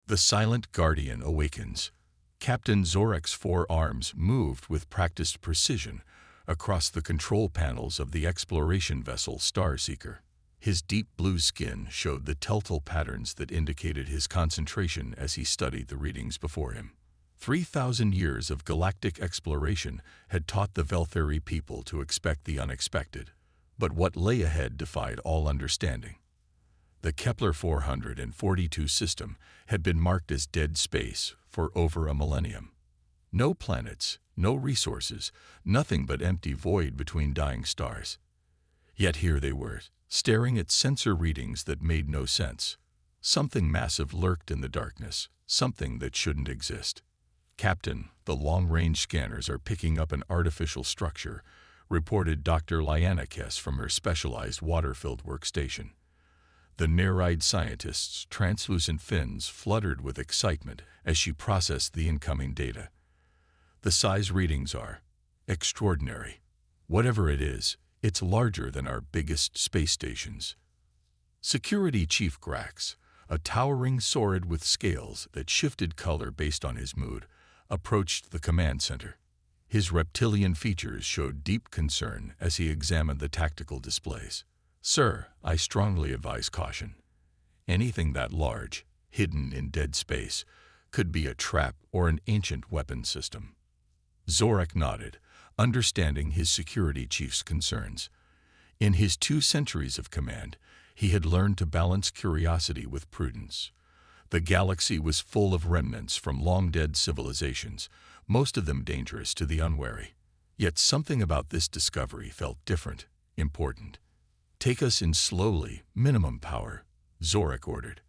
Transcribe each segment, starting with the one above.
The silent guardian awakens. Captain Zorek's four arms moved with practiced precision across the control panels of the exploration vessel Starseeker. His deep blue skin showed the telltale patterns that indicated his concentration as he studied the readings before him. 3,000 years of galactic exploration had taught the Veltheri people to expect the unexpected, but what lay ahead defied all understanding. The Kepler 442 system had been marked as dead space for over a millennium. No planets, no resources, nothing but empty void between dying stars. Yet here they were, staring at sensor readings that made no sense. Something massive lurked in the darkness, something that shouldn't exist. "Captain, the long-range scanners are picking up an artificial structure," reported Dr. Liana Kess from her specialized water-filled workstation. The near-eyed scientist's translucent fins fluttered with excitement as she processed the incoming data. "The size readings are extraordinary. Whatever it is, it's larger than our biggest space stations." Security Chief Grax, a towering saurid with scales that shifted color based on his mood, approached the command center. His reptilian features showed deep concern as he examined the tactical displays. "Sir, I strongly advise caution. Anything that large, hidden in dead space, could be a trap or an ancient weapon system." Zorek nodded, understanding his security chief's concerns. In his 2 centuries of command, he had learned to balance curiosity with prudence. The galaxy was full of remnants from long-dead civilizations, most of them dangerous to the unwary. Yet something about this discovery felt different, important. "Take us in slowly, minimum power," Zorek ordered.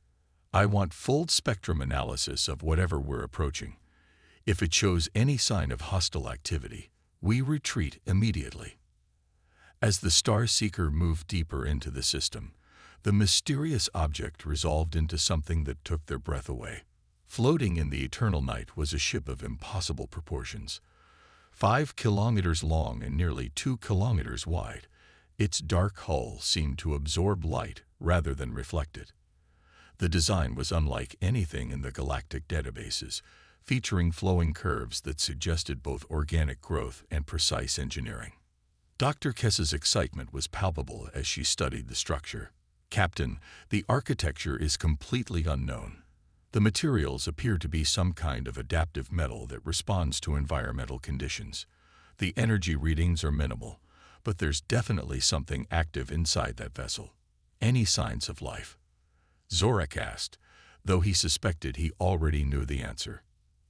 "I want full spectrum analysis of whatever we're approaching. If it shows any sign of hostile activity, we retreat immediately." As the Starseeker moved deeper into the system, the mysterious object resolved into something that took their breath away. Floating in the eternal night was a ship of impossible proportions. 5 kilometers long and nearly 2 kilometers wide, its dark hull seemed to absorb light rather than reflect it. The design was unlike anything in the galactic databases, featuring flowing curves that suggested both organic growth and precise engineering. Dr. Kess's excitement was palpable as she studied the structure. "Captain, the architecture is completely unknown. The materials appear to be some kind of adaptive metal that responds to environmental conditions. The energy readings are minimal, but there's definitely something active inside that vessel. Any signs of life?" Zorek asked, though he suspected he already knew the answer.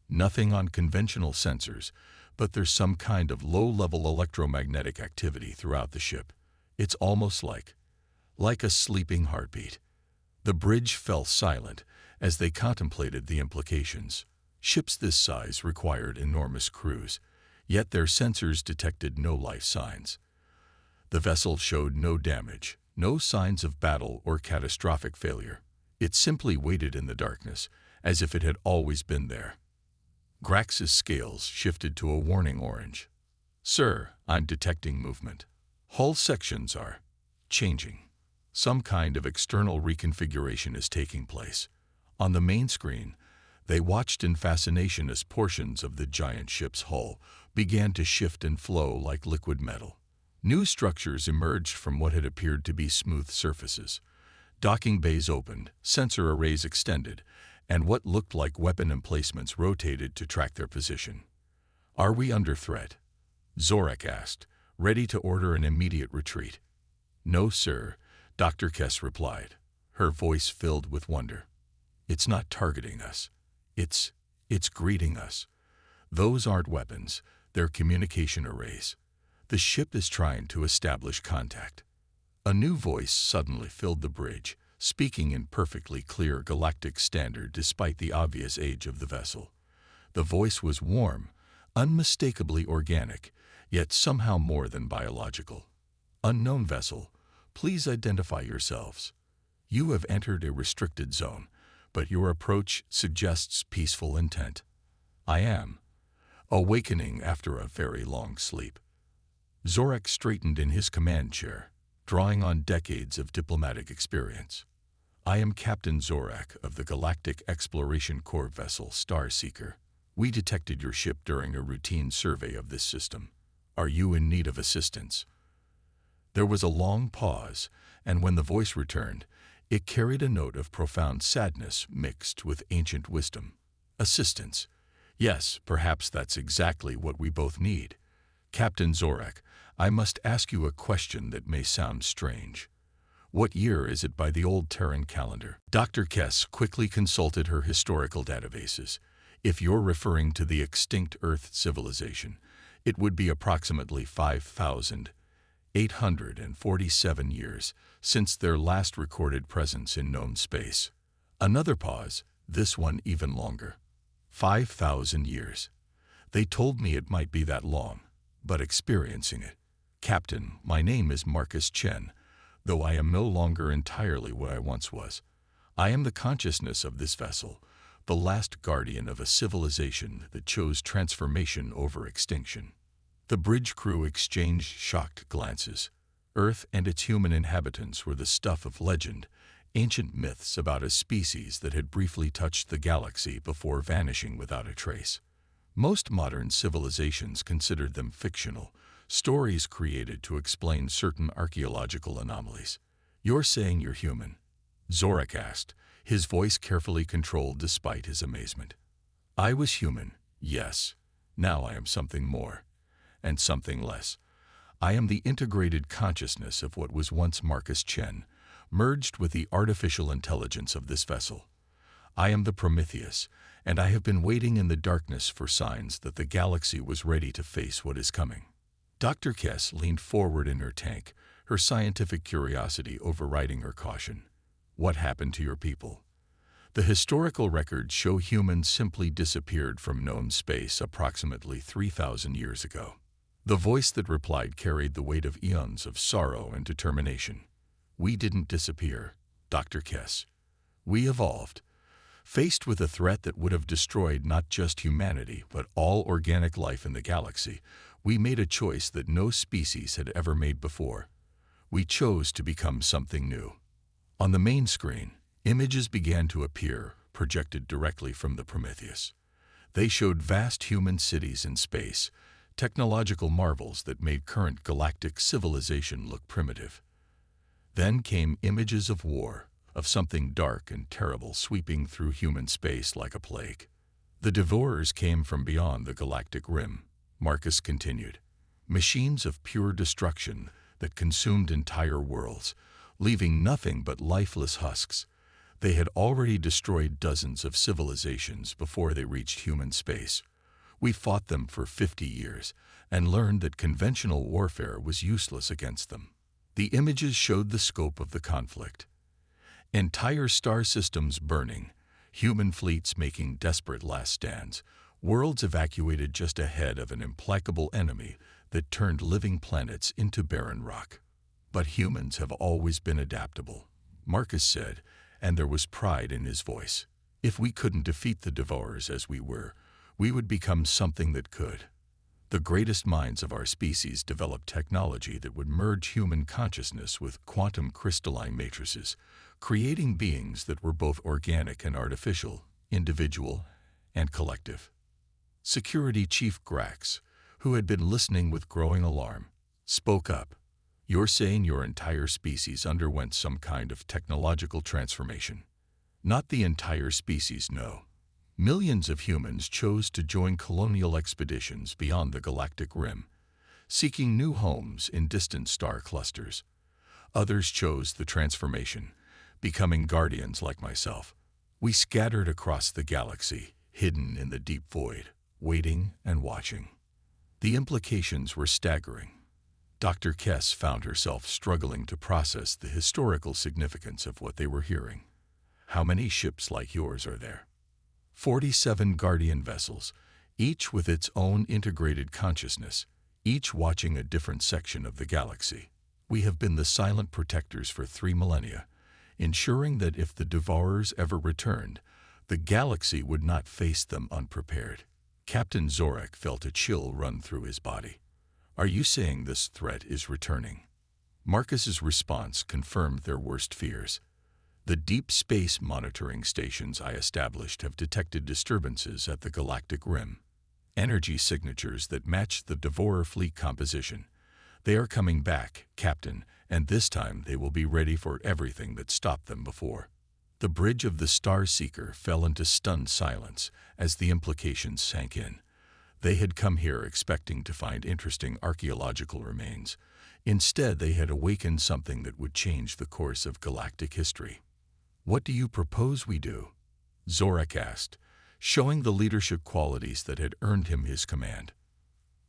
"Nothing on conventional sensors, but there's some kind of low-level electromagnetic activity throughout the ship. It's almost like a sleeping heartbeat." The bridge fell silent as they contemplated the implications. Ships this size required enormous crews, yet their sensors detected no life signs. The vessel showed no damage, no signs of battle or catastrophic failure. It simply waited in the darkness, as if it had always been there. Grax's scales shifted to a warning orange. "Sir, I'm detecting movement. Hull sections are changing. Some kind of external reconfiguration is taking place." On the main screen, they watched in fascination as portions of the giant ship's hull began to shift and flow like liquid metal. New structures emerged from what had appeared to be smooth surfaces. Docking bays opened, sensor arrays extended, and what looked like weapon emplacements rotated to track their position. "Are we under threat?" Zorek asked, ready to order an immediate retreat. "No, sir," Dr. Kess replied, her voice filled with wonder. "It's not targeting us. It's greeting us. Those aren't weapons, they're communication arrays. The ship is trying to establish contact." A new voice suddenly filled the bridge, speaking in perfectly clear galactic standard despite the obvious age of the vessel. The voice was warm, unmistakably organic, yet somehow more than biological. "Unknown vessel, please identify yourselves. You have entered a restricted zone, but your approach suggests peaceful intent." "I am. Awakening after a very long sleep." Zorek straightened in his command chair, drawing on decades of diplomatic experience. I am Captain Zorak of the Galactic Exploration Corps vessel Starseeker. We detected your ship during a routine survey of this system. Are you in need of assistance?" There was a long pause, and when the voice returned, it carried a note of profound sadness mixed with ancient wisdom. "Assistance. Yes, perhaps that's exactly what we both need. Captain Zorak, I must ask you a question that may sound strange. What year is it by the old Terran calendar?" Dr. Kess quickly consulted her historical databases. "If you're referring to the extinct Earth civilization, it would be approximately 5,847 years since their last recorded presence in known space." Another pause, this one even longer. 5,000 years. They told me it might be that long, but experiencing it. "Captain, my name is Marcus Chen, though I am no longer entirely what I once was. I am the consciousness of this vessel, the last guardian of a civilization that chose transformation over extinction." The bridge crew exchanged shocked glances. Earth and its human inhabitants were the stuff of legend, ancient myths about a species that had briefly touched the galaxy before vanishing without a trace. Most modern civilizations considered them fictional, stories created to explain certain archaeological anomalies. "You're saying you're human?" Zorak asked, his voice carefully controlled despite his amazement. "I was human, yes. Now I am something more, and something less. I am the integrated consciousness of what was once Marcus Chen, merged with the artificial intelligence of this vessel. I am the Prometheus, and I have been waiting in the darkness for signs that the galaxy was ready to face what is coming." Dr. Kess leaned forward in her tank, her scientific curiosity overriding her caution. "What happened to your people?" The historical records show humans simply disappeared from known space approximately 3,000 years ago. The voice that replied carried the weight of eons of sorrow and determination. "We didn't disappear, Dr. Kess. We evolved. Faced with a threat that would have destroyed not just humanity, but all organic life in the galaxy, we made a choice that no species had ever made before. We chose to become something new." On the main screen, images began to appear, projected directly from the Prometheus. They showed vast human cities in space, technological marvels that made current galactic civilization look primitive. Then came images of war, of something dark and terrible sweeping through human space like a plague. "The Devourers came from beyond the galactic rim," Marcus continued. "Machines of pure destruction that consumed entire worlds, leaving nothing but lifeless husks. They had already destroyed dozens of civilizations before they reached human space. We fought them for 50 years and learned that conventional warfare was useless against them." The images showed the scope of the conflict. Entire star systems burning, human fleets making desperate last stands, worlds evacuated just ahead of an implacable enemy that turned living planets into barren rock. "But humans have always been adaptable," Marcus said, and there was pride in his voice. "If we couldn't defeat the Devourers as we were, we would become something that could. The greatest minds of our species developed technology that would merge human consciousness with quantum crystalline matrices, creating beings that were both organic and artificial, individual and collective." Security Chief Grax, who had been listening with growing alarm, spoke up. "You're saying your entire species underwent some kind of technological transformation?" "Not the entire species, no. Millions of humans chose to join colonial expeditions beyond the galactic rim, seeking new homes in distant star clusters. Others chose the transformation, becoming guardians like myself. We scattered across the galaxy, hidden in the deep void, waiting and watching." The implications were staggering. Dr. Kess found herself struggling to process the historical significance of what they were hearing. "How many ships like yours are there?" 47 Guardian vessels, each with its own integrated consciousness, each watching a different section of the galaxy. "We have been the silent protectors for 3 millennia, ensuring that if the Devourers ever returned, the galaxy would not face them unprepared." Captain Zorak felt a chill run through his body. "Are you saying this threat is returning?" Marcus's response confirmed their worst fears. The deep space monitoring stations I established have detected disturbances at the galactic rim. Energy signatures that match the Devourer fleet composition. They are coming back, Captain, and this time they will be ready for everything that stopped them before. The bridge of the Star Seeker fell into stunned silence as the implications sank in. They had come here expecting to find interesting archaeological remains. Instead, they had awakened something that would change the course of galactic history. "What do you propose we do?" Zorak asked, showing the leadership qualities that had earned him his command.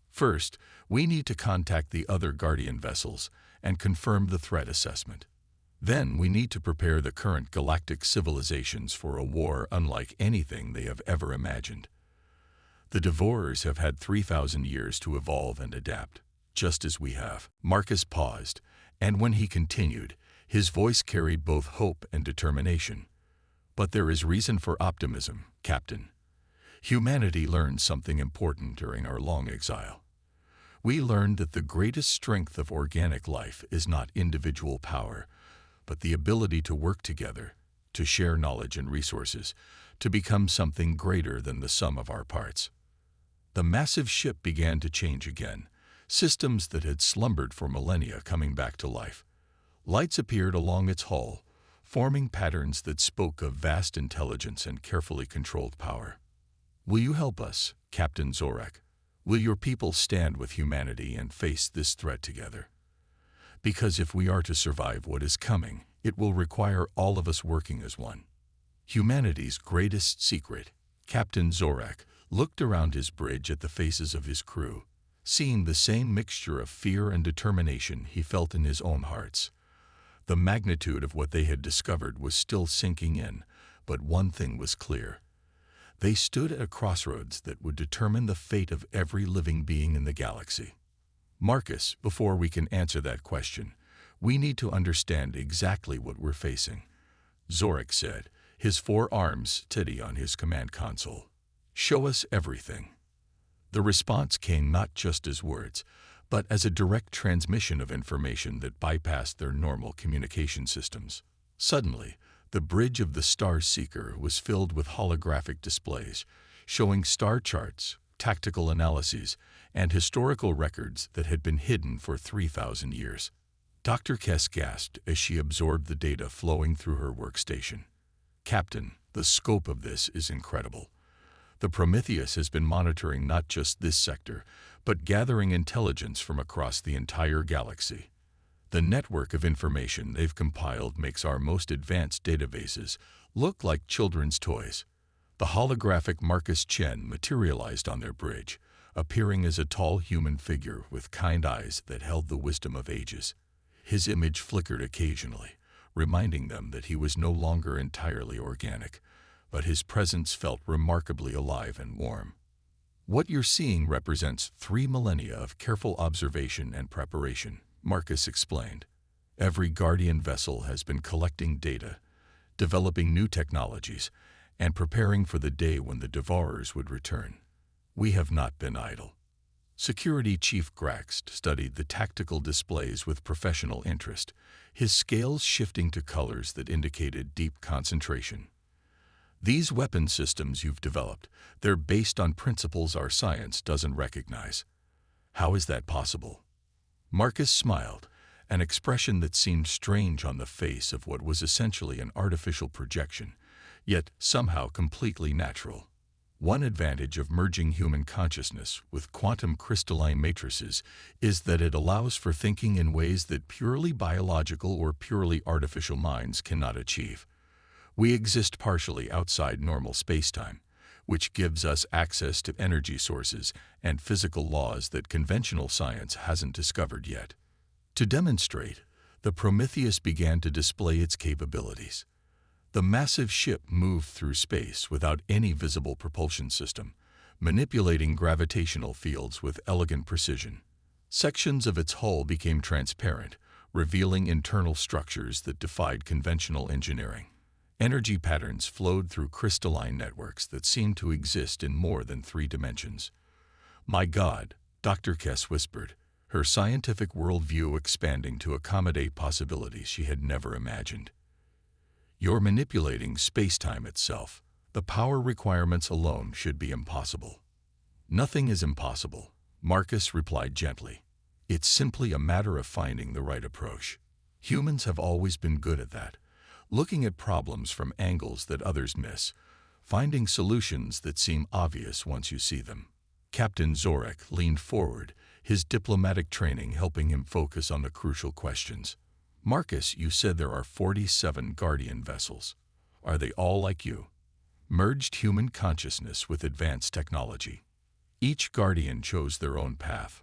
"First, we need to contact the other Guardian vessels and confirm the threat assessment. Then we need to prepare the current galactic civilizations for a war unlike anything they have ever imagined. The Devourers have had 3,000 years to evolve and adapt, just as we have." Marcus paused, and when he continued, his voice carried both hope and determination. "But there is reason for optimism, Captain. Humanity learned something important during our long exile. We learned that the greatest strength of organic life is not individual power, but the ability to work together, to share knowledge and resources, to become something greater than the sum of our parts." The massive ship began to change again, systems that had slumbered for millennia coming back to life. Lights appeared along its hull, forming patterns that spoke of vast intelligence and carefully controlled power. "Will you help us, Captain Zorak? Will your people stand with humanity and face this threat together? Because if we are to survive what is coming, it will require all of us working as one." Humanity's greatest secret, Captain Zorak looked around his bridge at the faces of his crew, seeing the same mixture of fear and determination he felt in his own hearts. The magnitude of what they had discovered was still sinking in, but one thing was clear. They stood at a crossroads that would determine the fate of every living being in the galaxy. "Marcus, before we can answer that question, we need to understand exactly what we're facing," Zorak said, his forearms steady on his command console. "Show us everything." The response came not just as words, but as a direct transmission of information that bypassed their normal communication systems. Suddenly, the bridge of the Star Seeker was filled with holographic displays, showing star charts, tactical analyses, and historical records that had been hidden for 3,000 years. Dr. Kess gasped as she absorbed the data flowing through her workstation. "Captain, the scope of this is incredible. The Prometheus has been monitoring not just this sector, but gathering intelligence from across the entire galaxy. The network of information they've compiled makes our most advanced databases look like children's toys." The holographic Marcus Chen materialized on their bridge, appearing as a tall human figure with kind eyes that held the wisdom of ages. His image flickered occasionally, reminding them that he was no longer entirely organic, but his presence felt remarkably alive and warm. "What you're seeing represents 3 millennia of careful observation and preparation," Marcus explained. "Every Guardian vessel has been collecting data, developing new technologies, and preparing for the day when the Devourers would return. We have not been idle." Security Chief Graxt studied the tactical displays with professional interest, his scales shifting to colors that indicated deep concentration. "These weapon systems you've developed, they're based on principles our science doesn't recognize. How is that possible?" Marcus smiled, an expression that seemed strange on the face of what was essentially an artificial projection, yet somehow completely natural. "One advantage of merging human consciousness with quantum crystalline matrices is that it allows for thinking in ways that purely biological or purely artificial minds cannot achieve. We exist partially outside normal spacetime, which gives us access to energy sources and physical laws that conventional science hasn't discovered yet." To demonstrate, the Prometheus began to display its capabilities. The massive ship moved through space without any visible propulsion system, manipulating gravitational fields with elegant precision. Sections of its hull became transparent, revealing internal structures that defied conventional engineering. Energy patterns flowed through crystalline networks that seemed to exist in more than 3 dimensions. "My God," Dr. Kess whispered, her scientific worldview expanding to accommodate possibilities she had never imagined. You're manipulating space-time itself. The power requirements alone should be impossible." "Nothing is impossible," Marcus replied gently. "It's simply a matter of finding the right approach. Humans have always been good at that, looking at problems from angles that others miss, finding solutions that seem obvious once you see them." Captain Zorek leaned forward, his diplomatic training helping him focus on the crucial questions. "Marcus, you said there are 47 Guardian vessels. Are they all like you? Merged human consciousness with advanced technology?" "Each Guardian chose their own path,"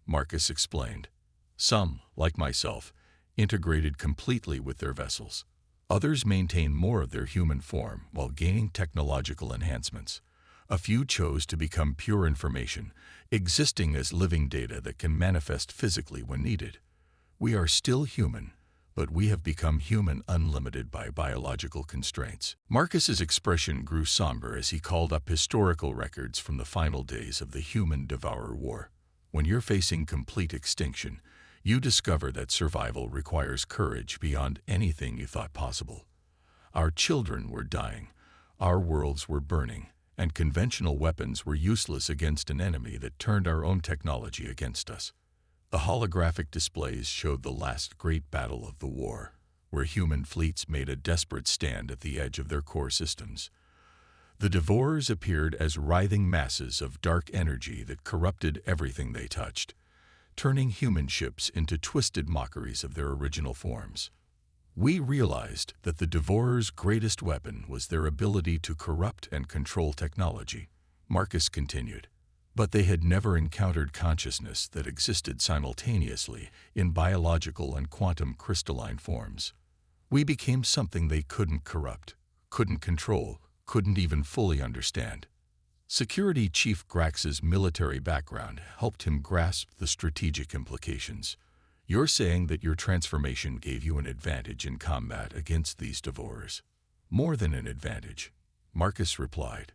Marcus explained. "Some, like myself, integrated completely with their vessels. Others maintain more of their human form while gaining technological enhancements. A few chose to become pure information, existing as living data that can manifest physically when needed. We are still human, but we have become human unlimited by biological constraints." Marcus's expression grew somber as he called up historical records from the final days of the human Devourer War. When you're facing complete extinction, you discover that survival requires courage beyond anything you thought possible. Our children were dying, our worlds were burning, and conventional weapons were useless against an enemy that turned our own technology against us. The holographic displays showed the last great battle of the war, where human fleets made a desperate stand at the edge of their core systems. The Devourers appeared as writhing masses of dark energy that corrupted everything they touched, turning human ships into twisted mockeries of their original forms. "We realized that the Devourers' greatest weapon was their ability to corrupt and control technology," Marcus continued. "But they had never encountered consciousness that existed simultaneously in biological and quantum crystalline forms. We became something they couldn't corrupt, couldn't control, couldn't even fully understand." Security Chief Grax's military background helped him grasp the strategic implications. "You're saying that your transformation gave you an advantage in combat against these Devourers?" "More than an advantage," Marcus replied.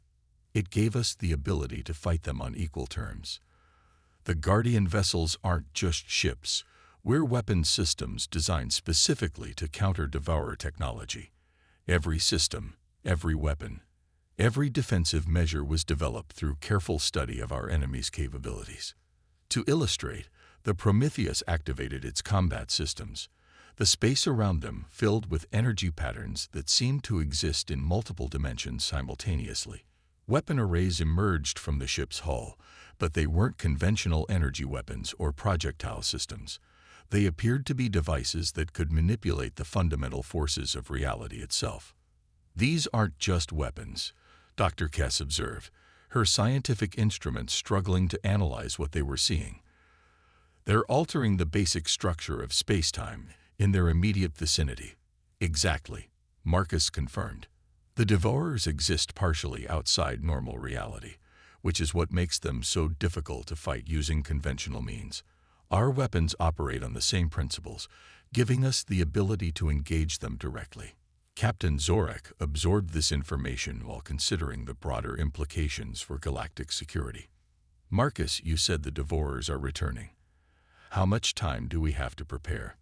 "It gave us the ability to fight them on equal terms. The Guardian vessels aren't just ships. We're weapon systems designed specifically to counter Devourer technology. Every system, every weapon, every defensive measure was developed through careful study of our enemy's capabilities. To illustrate, the Prometheus activated its combat systems, the space around them filled with energy patterns that seemed to exist in multiple dimensions simultaneously. Weapon arrays emerged from the ship's hull, but they weren't conventional energy weapons or projectile systems. They appeared to be devices that could manipulate the fundamental forces of reality itself." "These aren't just weapons," Dr. Kess observed, her scientific instruments struggling to analyze what they were seeing. "They're altering the basic structure of space-time in their immediate vicinity." "Exactly," Marcus confirmed. "The Devourers exist partially outside normal reality, which is what makes them so difficult to fight using conventional means. Our weapons operate on the same principles, giving us the ability to engage them directly." Captain Zorek absorbed this information while considering the broader implications for galactic security. "Marcus, you said the Devourers are returning. How much time do we have to prepare?"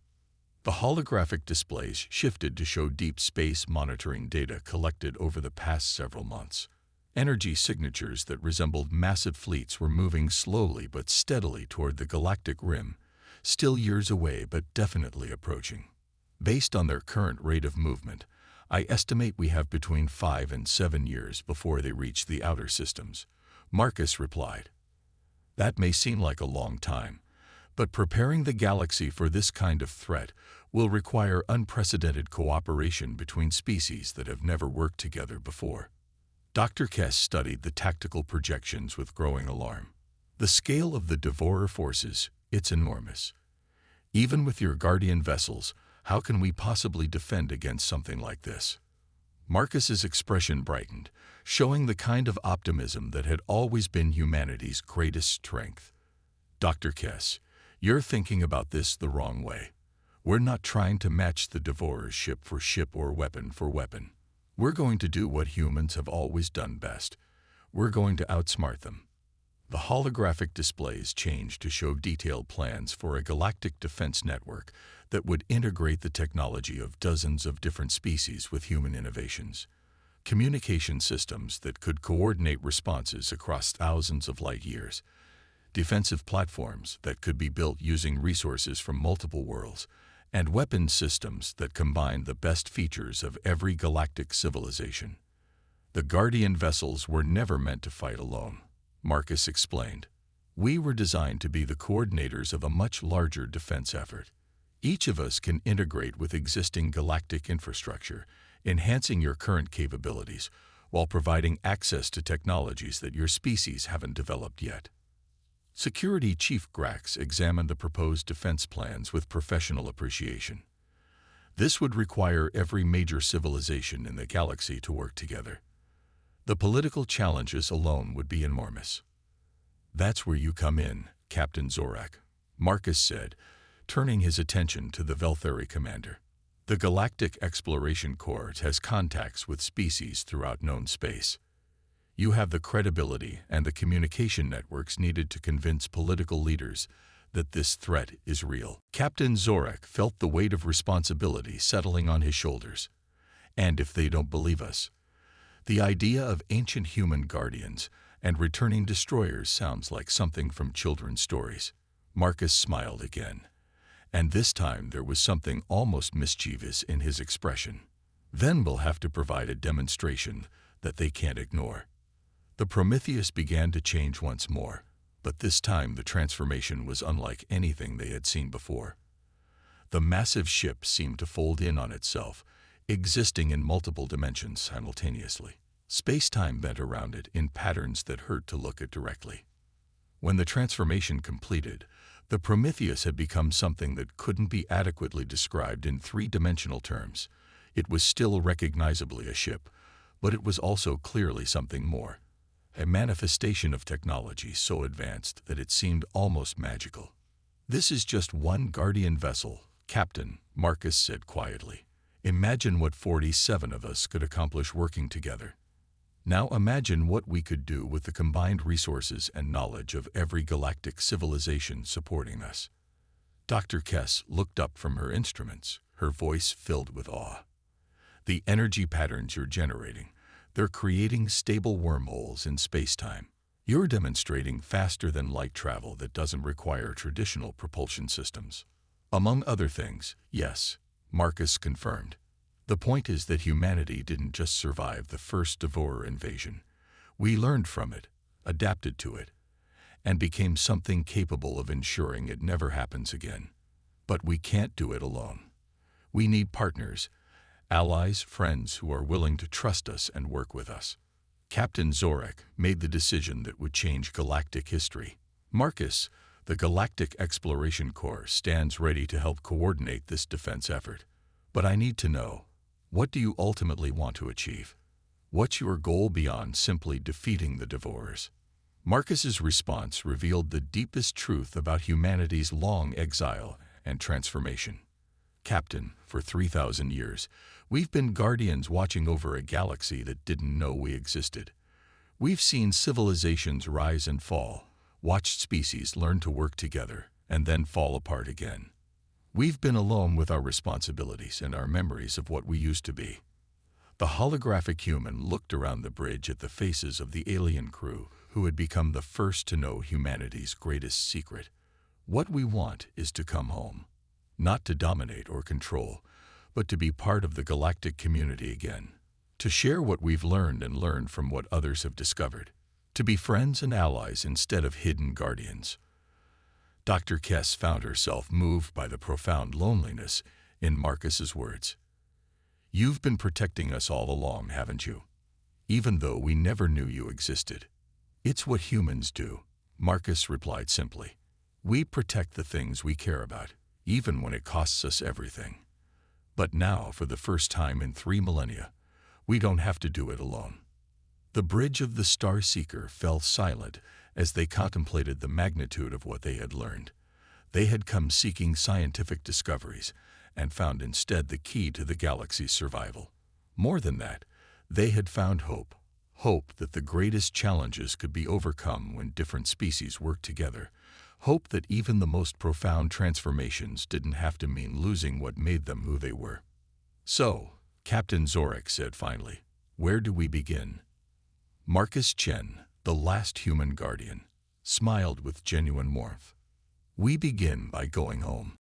The holographic displays shifted to show deep space monitoring data collected over the past several months. Energy signatures that resembled massive fleets were moving slowly but steadily toward the galactic rim, still years away but definitely approaching. "Based on their current rate of movement, I estimate we have between 5 and 7 years before they reach the outer systems," Marcus replied. "That may seem like a long time, but preparing the galaxy for this kind of threat will require unprecedented cooperation between species that have never worked together before." Dr. Kess studied the tactical projections with growing alarm. "The scale of the Devourer forces, it's enormous. Even with your Guardian vessels, how can we possibly defend against something like this?" Marcus's expression brightened, showing the kind of optimism that had always been humanity's greatest strength. "Dr. Kess, you're thinking about this the wrong way. We're not trying to match the Devourers ship for ship or weapon for weapon. We're going to do what humans have always done best. We're going to outsmart them." The holographic displays changed to show detailed plans for a galactic defense network that would integrate the technology of dozens of different species with human innovations. Communication systems that could coordinate responses across thousands of light years. Defensive platforms that could be built using resources from multiple worlds, and weapons systems that combined the best features of every galactic civilization. The Guardian vessels were never meant to fight alone, Marcus explained. We were designed to be the coordinators of a much larger defense effort. Each of us can integrate with existing galactic infrastructure, enhancing your current capabilities while providing access to technologies that your species haven't developed yet. Security Chief Grax examined the proposed defense plans with professional appreciation. This would require every major civilization in the galaxy to work together. The political challenges alone would be enormous. That's where you come in, Captain Zorak, Marcus said, turning his attention to the Velthari commander. The Galactic Exploration Corps has contacts with species throughout known space. You have the credibility and the communication networks needed to convince political leaders that this threat is real. Captain Zorak felt the weight of responsibility settling on his shoulders. And if they don't believe us, the idea of ancient human guardians and returning destroyers sounds like something from children's stories. Marcus smiled again, and this time there was something almost mischievous in his expression. Then we'll have to provide a demonstration that they can't ignore. The Prometheus began to change once more, but this time the transformation was unlike anything they had seen before. The massive ship seemed to fold in on itself, existing in multiple dimensions simultaneously. Space-time bent around it in patterns that hurt to look at directly. When the transformation completed, the Prometheus had become something that couldn't be adequately described in three-dimensional terms. It was still recognizably a ship, but it was also clearly something more. A manifestation of technology so advanced that it seemed almost magical. This is just one Guardian vessel, Captain, Marcus said quietly. Imagine what 47 of us could accomplish working together. Now imagine what we could do with the combined resources and knowledge of every galactic civilization supporting us. Dr. Kess looked up from her instruments, her voice filled with awe. The energy patterns you're generating, they're creating stable wormholes in space-time. You're demonstrating faster-than-light travel that doesn't require traditional propulsion systems. Among other things, yes, Marcus confirmed. The point is that humanity didn't just survive the first Devourer invasion. We learned from it, adapted to it, and became something capable of ensuring it never happens again. But we can't do it alone. We need partners, allies, friends who are willing to trust us and work with us. Captain Zorak made the decision that would change galactic history. Marcus, the Galactic Exploration Corps, stands ready to help coordinate this defense effort. But I need to know, what do you ultimately want to achieve? What's your goal beyond simply defeating the Devourers? Marcus's response revealed the deepest truth about humanity's long exile and transformation. Captain, for 3,000 years, we've been guardians watching over a galaxy that didn't know we existed. We've seen civilizations rise and fall, watched species learn to work together, and then fall apart again. We've been alone with our responsibilities and our memories of what we used to be. The holographic human looked around the bridge at the faces of the alien crew who had become the first to know humanity's greatest secret. What we want is to come home. Not to dominate or control, but to be part of the galactic community again. To share what we've learned and learn from what others have discovered. To be friends and allies instead of hidden guardians. Dr. Kess found herself moved by the profound loneliness in Marcus's words. You've been protecting us all along, haven't you? Even though we never knew you existed. It's what humans do, Marcus replied simply. We protect the things we care about, even when it costs us everything. But now, for the first time in 3 millennia, we don't have to do it alone. The bridge of the Star Seeker fell silent as they contemplated the magnitude of what they had learned. They had come seeking scientific discoveries and found instead the key to the galaxy's survival. More than that, they had found hope. Hope that the greatest challenges could be overcome when different species work together. Hope that even the most profound transformations didn't have to mean losing what made them who they were. "So," Captain Zorek said finally, "where do we begin?" Marcus Chen, the last human guardian, smiled with genuine warmth. "We begin by going home."